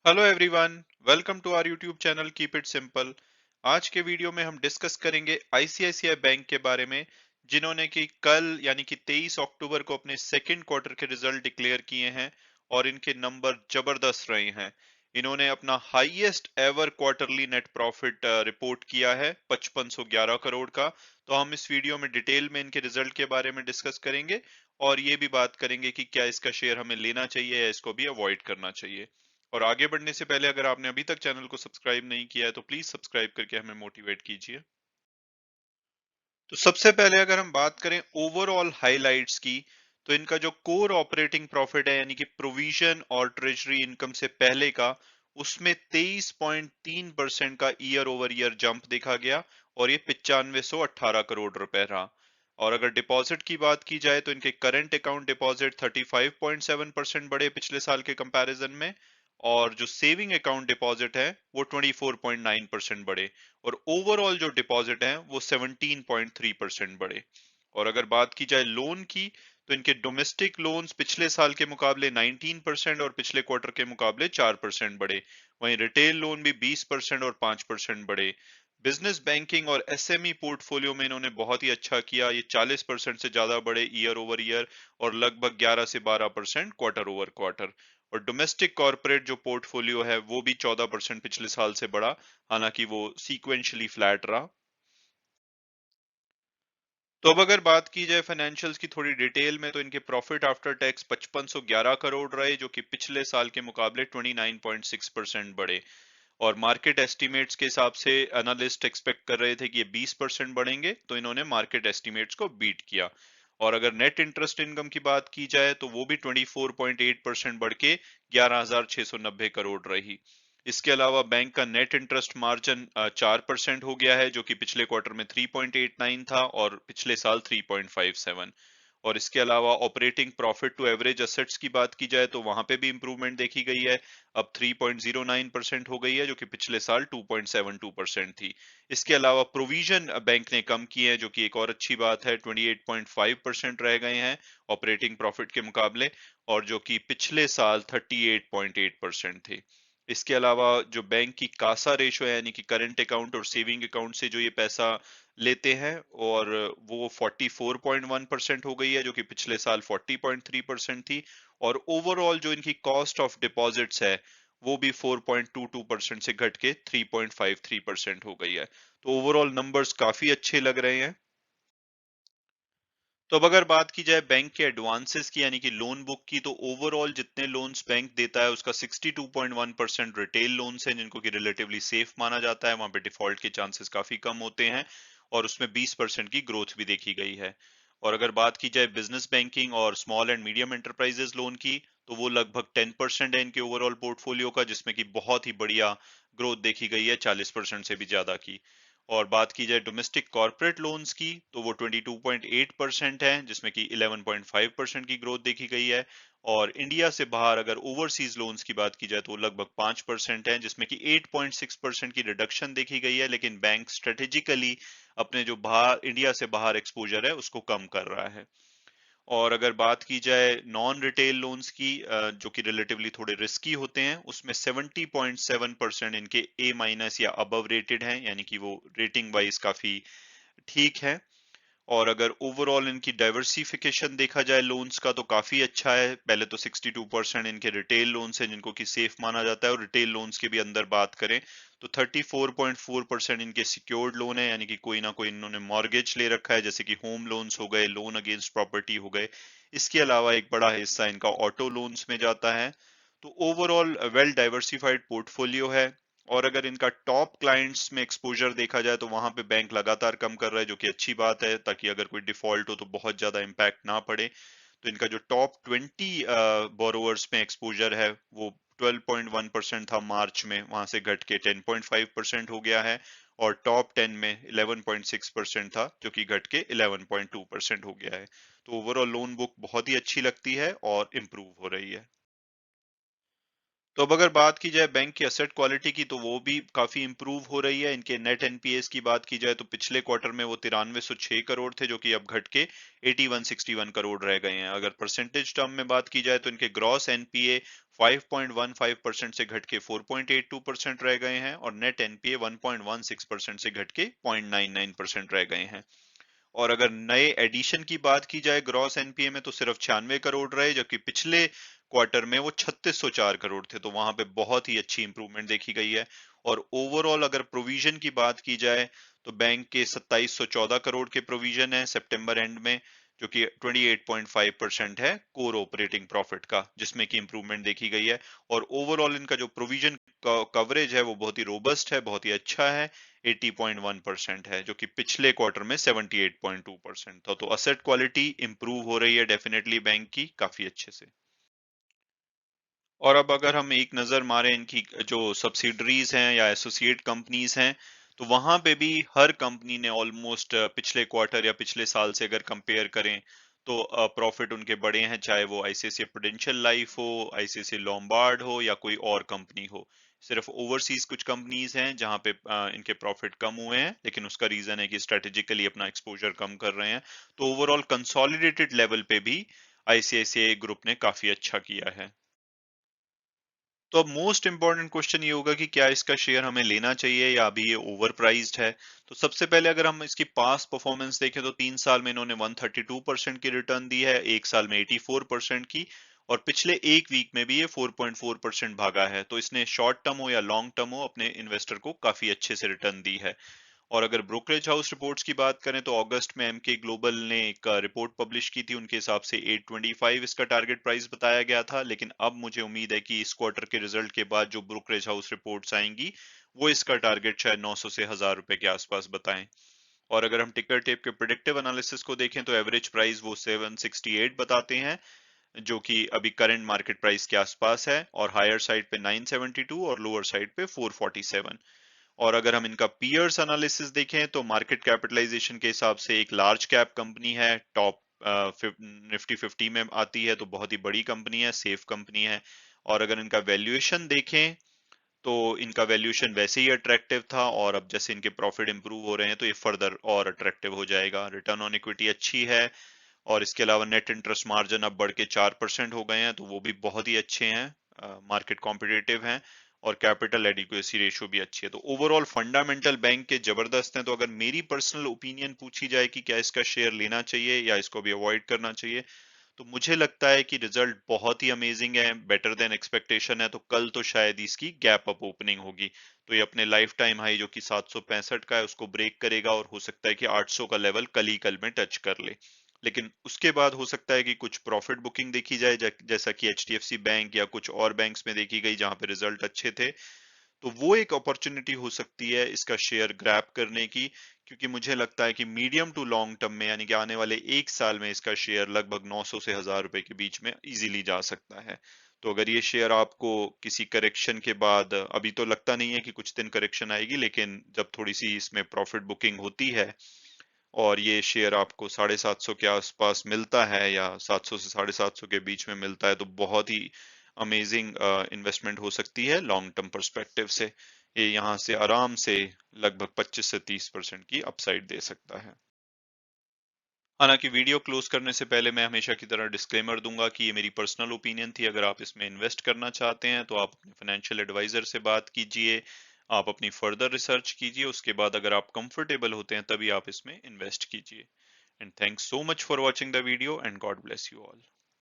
Hello everyone, welcome to our YouTube channel keep it simple. आज के video में हम डिस्कस करेंगे आईसीआईसीआई बैंक के बारे में, जिन्होंने कि कल यानी कि 23 अक्टूबर को अपने सेकंड क्वार्टर के रिजल्ट डिक्लेयर किए हैं और इनके नंबर जबरदस्त रहे हैं। इन्होंने अपना highest ever quarterly net profit report किया है 5511 करोड़ का। तो हम इस वीडियो में डिटेल में इनके रिजल्ट के बारे में डिस्कस करेंगे और ये भी बात करेंगे कि क्या इसका शेयर हमें लेना चाहिए या इसको भी अवॉइड करना चाहिए। और आगे बढ़ने से पहले अगर आपने अभी तक चैनल को सब्सक्राइब नहीं किया है तो प्लीज सब्सक्राइब करके हमें मोटिवेट कीजिए। तो सबसे पहले अगर हम बात करें ओवरऑल हाइलाइट्स की, तो इनका जो कोर ऑपरेटिंग प्रॉफिट है यानी कि प्रोविजन और ट्रेजरी इनकम से पहले का, उसमें 23.3% का ईयर ओवर ईयर जंप देखा गया और ये 9518 करोड़ रुपए रहा। और अगर डिपॉजिट की बात की जाए तो इनके करंट अकाउंट डिपॉजिट 35.7% बढ़े पिछले साल के कंपैरिजन में, और जो सेविंग अकाउंट डिपॉजिट है वो 24.9% बढ़े, और ओवरऑल जो डिपॉजिट है वो 17.3% बढ़े। और अगर बात की जाए लोन की, तो इनके डोमेस्टिक लोन्स पिछले साल के मुकाबले 19% और पिछले क्वार्टर के मुकाबले 4% बढ़े। वहीं रिटेल लोन भी 20% और 5% बढ़े। बिजनेस बैंकिंग और एसएमई पोर्टफोलियो में इन्होंने बहुत ही अच्छा किया, ये 40% से ज्यादा बढ़े ईयर ओवर ईयर और लगभग 11 से 12% क्वार्टर ओवर क्वार्टर। और डोमेस्टिक कॉर्पोरेट जो पोर्टफोलियो है वो भी 14% पिछले साल से बढ़ा, हालांकि वो सीक्वेंशियली फ्लैट रहा। तो अब अगर बात की जाए फाइनेंशियल्स की थोड़ी डिटेल में, तो इनके प्रॉफिट आफ्टर टैक्स 5511 करोड़ रहे, जो कि पिछले साल के मुकाबले 29.6% बढ़े। और मार्केट एस्टिमेट्स के हिसाब से एनालिस्ट एक्सपेक्ट कर रहे थे कि ये 20% बढ़ेंगे, तो इन्होंने मार्केट एस्टिमेट्स को बीट किया। और अगर नेट इंटरेस्ट इनकम की बात की जाए तो वो भी 24.8% बढ़ के 11,690 करोड़ रही। इसके अलावा बैंक का नेट इंटरेस्ट मार्जिन 4% हो गया है, जो कि पिछले क्वार्टर में 3.89 था और पिछले साल 3.57। और इसके अलावा operating profit to average assets की बात की जाए तो वहां पे भी इंप्रूवमेंट देखी गई है, अब 3.09% हो गई है, जो कि पिछले साल 2.72% थी। इसके अलावा प्रोविजन बैंक ने कम किए हैं, जो कि एक और अच्छी बात है, 28.5% रह गए हैं ऑपरेटिंग प्रॉफिट के मुकाबले, और जो कि पिछले साल 38.8% थे। इसके अलावा जो बैंक की कासा रेशो है यानी कि करंट अकाउंट और सेविंग अकाउंट से जो ये पैसा लेते हैं, और वो 44.1% हो गई है, जो कि पिछले साल 40.3% थी। और ओवरऑल जो इनकी कॉस्ट ऑफ डिपॉजिट्स है वो भी 4.22% से घट के 3.53% हो गई है। तो ओवरऑल नंबर्स काफी अच्छे लग रहे हैं। तो अब अगर बात की जाए बैंक के एडवांसेस की यानी कि लोन बुक की, तो ओवरऑल जितने लोन्स बैंक देता है उसका 62.1% रिटेल लोन्स हैं, जिनको कि रिलेटिवली सेफ माना जाता है, वहां पे डिफॉल्ट के चांसेस काफी कम होते हैं, और उसमें 20% की ग्रोथ भी देखी गई है। और अगर बात की जाए बिजनेस बैंकिंग और small and medium enterprises loan की, तो वो लगभग 10% है इनके ओवरऑल पोर्टफोलियो का, जिसमें कि बहुत ही बढ़िया ग्रोथ देखी गई है, 40% से भी ज्यादा की। और बात की जाए डोमेस्टिक कॉर्पोरेट लोन्स की, तो वो 22.8% है, जिसमें कि 11.5% की ग्रोथ देखी गई है। और इंडिया से बाहर अगर ओवरसीज लोन्स की बात की जाए तो वो लगभग 5% है, जिसमें कि 8.6% की रिडक्शन देखी गई है, लेकिन बैंक स्ट्रेटेजिकली अपने जो बाहर इंडिया से बाहर एक्सपोजर है उसको कम कर रहा है। और अगर बात की जाए नॉन रिटेल लोन्स की, जो कि रिलेटिवली थोड़े रिस्की होते हैं, उसमें 70.7% इनके ए माइनस या अबव रेटेड हैं, यानी कि वो रेटिंग वाइज काफी ठीक है। और अगर ओवरऑल इनकी डाइवर्सिफिकेशन देखा जाए लोन्स का, तो काफी अच्छा है। पहले तो 62% इनके रिटेल लोन्स हैं, जिनको कि सेफ माना जाता है, और रिटेल लोन्स के भी अंदर बात करें तो 34.4% इनके सिक्योर्ड लोन है, यानी कि कोई ना कोई इन्होंने मॉर्गेज ले रखा है, जैसे कि होम लोन्स हो गए, लोन अगेंस्ट प्रॉपर्टी हो गए। इसके अलावा एक बड़ा हिस्सा इनका ऑटो लोन्स में जाता है। तो ओवरऑल वेल डाइवर्सिफाइड पोर्टफोलियो है। और अगर इनका टॉप क्लाइंट्स में एक्सपोजर देखा जाए तो वहां पे बैंक लगातार कम कर रहा है, जो कि अच्छी बात है, ताकि अगर कोई डिफॉल्ट हो तो बहुत ज्यादा इम्पैक्ट ना पड़े। तो इनका जो टॉप 20 बोरोवर्स में एक्सपोजर है वो 12.1% था मार्च में, वहां से घट के 10.5% हो गया है। और टॉप 10 में 11.6% था, जो कि घट के 11.2% हो गया है। तो ओवरऑल लोन बुक बहुत ही अच्छी लगती है और इम्प्रूव हो रही है। तो अब अगर बात की जाए बैंक की असेट क्वालिटी की, तो वो भी काफी इंप्रूव हो रही है। इनके नेट एनपीएस की बात की जाए तो पिछले क्वार्टर में वो 9306 करोड़ थे, जो कि अब घट के 8161 करोड़ रह गए हैं। अगर परसेंटेज टर्म में बात की जाए तो इनके ग्रॉस एनपीए 5.15% से घट के 4.82% रह गए हैं, और नेट एनपीए 1.16% से घट के 0.99% रह गए हैं। और अगर नए एडिशन की बात की जाए ग्रॉस एनपीए में, तो सिर्फ 96 करोड़ रहे, जबकि पिछले क्वार्टर में वो 3604 करोड़ थे। तो वहां पे बहुत ही अच्छी इंप्रूवमेंट देखी गई है। और ओवरऑल अगर प्रोविजन की बात की जाए, तो बैंक के 2714 करोड़ के प्रोविजन है सितंबर एंड में, जो कि 28.5% है कोर ऑपरेटिंग प्रॉफिट का, जिसमें की इंप्रूवमेंट देखी गई है। और ओवरऑल इनका जो प्रोविजन कवरेज है वो बहुत ही रोबस्ट है, बहुत ही अच्छा है, 80.1% है, जो कि पिछले क्वार्टर में 78.2% था। तो असेट क्वालिटी इंप्रूव हो रही है डेफिनेटली बैंक की काफी अच्छे से। और अब अगर हम एक नजर मारें इनकी जो सब्सिडरीज हैं या एसोसिएट कंपनीज हैं, तो वहां पे भी हर कंपनी ने ऑलमोस्ट पिछले क्वार्टर या पिछले साल से अगर कंपेयर करें, तो प्रॉफिट उनके बड़े हैं, चाहे वो आईसीआईसीआई प्रूडेंशियल लाइफ हो, आईसीआईसीआई लोम्बार्ड हो, या कोई और कंपनी हो। सिर्फ ओवरसीज कुछ कंपनीज हैं जहां पे इनके प्रॉफिट कम हुए हैं, लेकिन उसका रीजन है कि स्ट्रेटेजिकली अपना एक्सपोजर कम कर रहे हैं। तो ओवरऑल कंसोलिडेटेड लेवल पे भी आईसीआईसीआई ग्रुप ने काफी अच्छा किया है। तो अब मोस्ट इंपॉर्टेंट क्वेश्चन ये होगा कि क्या इसका शेयर हमें लेना चाहिए या अभी ये ओवर प्राइस्ड है। तो सबसे पहले अगर हम इसकी पास्ट परफॉर्मेंस देखें, तो 3 साल में इन्होंने 132% की रिटर्न दी है, एक साल में 84% की, और पिछले एक वीक में भी ये 4.4% भागा है। तो इसने शॉर्ट टर्म हो या लॉन्ग टर्म हो अपने इन्वेस्टर को काफी अच्छे से रिटर्न दी है। और अगर ब्रोकरेज हाउस रिपोर्ट्स की बात करें, तो अगस्त में एमके ग्लोबल ने एक रिपोर्ट पब्लिश की थी। उनके हिसाब से 825 इसका टारगेट प्राइस बताया गया था, लेकिन अब मुझे उम्मीद है कि इस क्वार्टर के रिजल्ट के बाद जो ब्रोकरेज हाउस रिपोर्ट्स आएंगी, वो इसका टारगेट शायद 900 से 1000 रुपए के आसपास बताएं। और अगर हम टिकर टेप के प्रिडिक्टिव एनालिसिस को देखें, तो एवरेज प्राइस वो 768 बताते हैं, जो कि अभी करंट मार्केट प्राइस के आसपास है, और हायर साइड पे 972 और लोअर साइड पे 447। और अगर हम इनका पीयर्स एनालिसिस देखें, तो मार्केट कैपिटलाइजेशन के हिसाब से एक लार्ज कैप कंपनी है, टॉप निफ्टी 50 में आती है, तो बहुत ही बड़ी कंपनी है, सेफ कंपनी है। और अगर इनका वैल्यूएशन देखें, तो इनका वैल्यूएशन वैसे ही अट्रैक्टिव था, और अब जैसे इनके प्रॉफिट इंप्रूव हो रहे हैं, तो ये फर्दर और अट्रैक्टिव हो जाएगा। रिटर्न ऑन इक्विटी अच्छी है, और इसके अलावा नेट इंटरेस्ट मार्जिन अब बढ़ के 4% हो गए हैं, तो वो भी बहुत ही अच्छे हैं, मार्केट कॉम्पिटिटिव हैं। और कैपिटल एडिक्वेसी रेशियो भी अच्छी है। तो ओवरऑल फंडामेंटल बैंक के जबरदस्त हैं। तो अगर मेरी पर्सनल ओपिनियन पूछी जाए कि क्या इसका शेयर लेना चाहिए या इसको भी अवॉइड करना चाहिए, तो मुझे लगता है कि रिजल्ट बहुत ही अमेजिंग है, बेटर देन एक्सपेक्टेशन है। तो कल तो शायद इसकी गैप अप ओपनिंग होगी, तो ये अपने लाइफ टाइम हाई जो कि 765 का है उसको ब्रेक करेगा, और हो सकता है कि 800 का लेवल कल में टच कर ले। लेकिन उसके बाद हो सकता है कि कुछ प्रॉफिट बुकिंग देखी जाए, जैसा कि एचडीएफसी बैंक या कुछ और बैंक्स में देखी गई जहां पे रिजल्ट अच्छे थे। तो वो एक अपॉर्चुनिटी हो सकती है इसका शेयर ग्रैब करने की, क्योंकि मुझे लगता है कि मीडियम टू लॉन्ग टर्म में, यानी कि आने वाले एक साल में, इसका शेयर लगभग 900 से 1000 रुपए के बीच में इजीली जा सकता है। तो अगर ये शेयर आपको किसी करेक्शन के बाद, अभी तो लगता नहीं है कि कुछ दिन करेक्शन आएगी, लेकिन जब थोड़ी सी इसमें प्रॉफिट बुकिंग होती है और ये शेयर आपको 750 के आसपास मिलता है या 700 से 750 के बीच में मिलता है, तो बहुत ही अमेजिंग इन्वेस्टमेंट हो सकती है लॉन्ग टर्म पर्सपेक्टिव से। ये यहाँ से आराम से लगभग 25 से 30% की अपसाइड दे सकता है। हालांकि वीडियो क्लोज करने से पहले मैं हमेशा की तरह डिस्क्लेमर दूंगा कि ये मेरी पर्सनल ओपिनियन थी। अगर आप इसमें इन्वेस्ट करना चाहते हैं, तो आप अपने फाइनेंशियल एडवाइजर से बात कीजिए, आप अपनी फर्दर रिसर्च कीजिए, उसके बाद अगर आप कंफर्टेबल होते हैं तभी आप इसमें इन्वेस्ट कीजिए। And thanks so much for watching the video, and God bless you all.